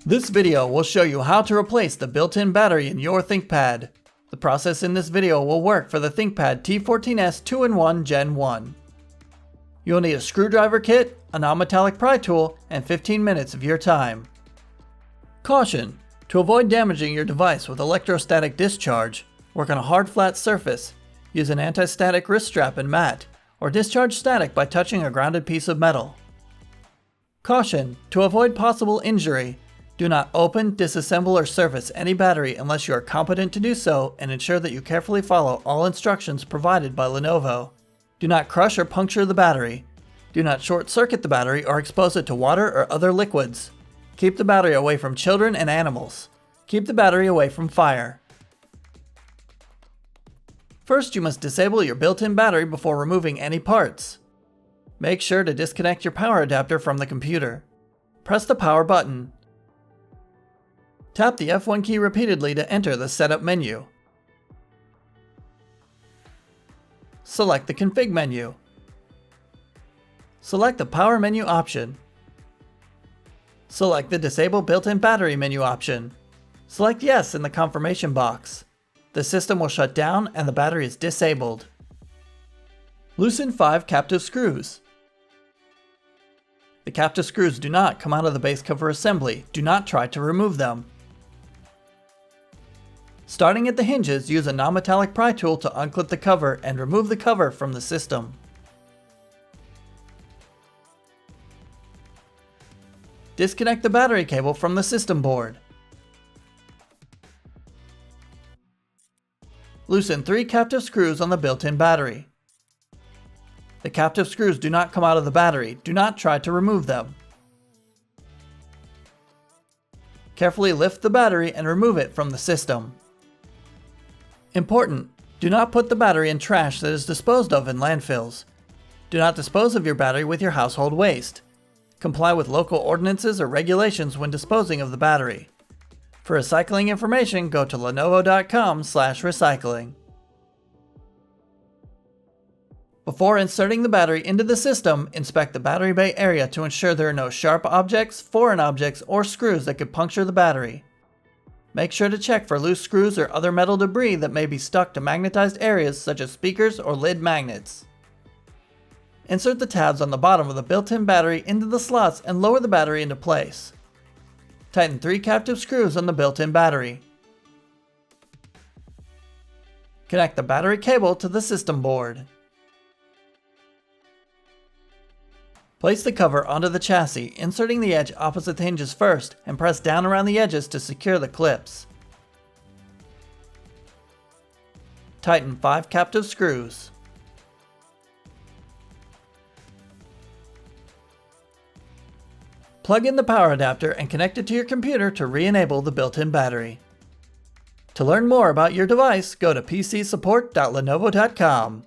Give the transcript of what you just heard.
This video will show you how to replace the built-in battery in your ThinkPad. The process in this video will work for the ThinkPad T14S 2-in-1 Gen 1. You'll need a screwdriver kit, a non-metallic pry tool, and 15 minutes of your time. Caution! To avoid damaging your device with electrostatic discharge, work on a hard flat surface, use an anti-static wrist strap and mat, or discharge static by touching a grounded piece of metal. Caution! To avoid possible injury, do not open, disassemble, or service any battery unless you are competent to do so, and ensure that you carefully follow all instructions provided by Lenovo. Do not crush or puncture the battery. Do not short circuit the battery or expose it to water or other liquids. Keep the battery away from children and animals. Keep the battery away from fire. First, you must disable your built-in battery before removing any parts. Make sure to disconnect your power adapter from the computer. Press the power button. Tap the F1 key repeatedly to enter the Setup menu. Select the Config menu. Select the Power menu option. Select the Disable Built-in Battery menu option. Select Yes in the confirmation box. The system will shut down and the battery is disabled. Loosen 5 captive screws. The captive screws do not come out of the base cover assembly. Do not try to remove them. Starting at the hinges, use a non-metallic pry tool to unclip the cover and remove the cover from the system. Disconnect the battery cable from the system board. Loosen 3 captive screws on the built-in battery. The captive screws do not come out of the battery. Do not try to remove them. Carefully lift the battery and remove it from the system. Important: do not put the battery in trash that is disposed of in landfills. Do not dispose of your battery with your household waste. Comply with local ordinances or regulations when disposing of the battery. For recycling information, go to lenovo.com/recycling. Before inserting the battery into the system, inspect the battery bay area to ensure there are no sharp objects, foreign objects, or screws that could puncture the battery. Make sure to check for loose screws or other metal debris that may be stuck to magnetized areas such as speakers or lid magnets. Insert the tabs on the bottom of the built-in battery into the slots and lower the battery into place. Tighten 3 captive screws on the built-in battery. Connect the battery cable to the system board. Place the cover onto the chassis, inserting the edge opposite the hinges first, and press down around the edges to secure the clips. Tighten 5 captive screws. Plug in the power adapter and connect it to your computer to re-enable the built-in battery. To learn more about your device, go to pcsupport.lenovo.com.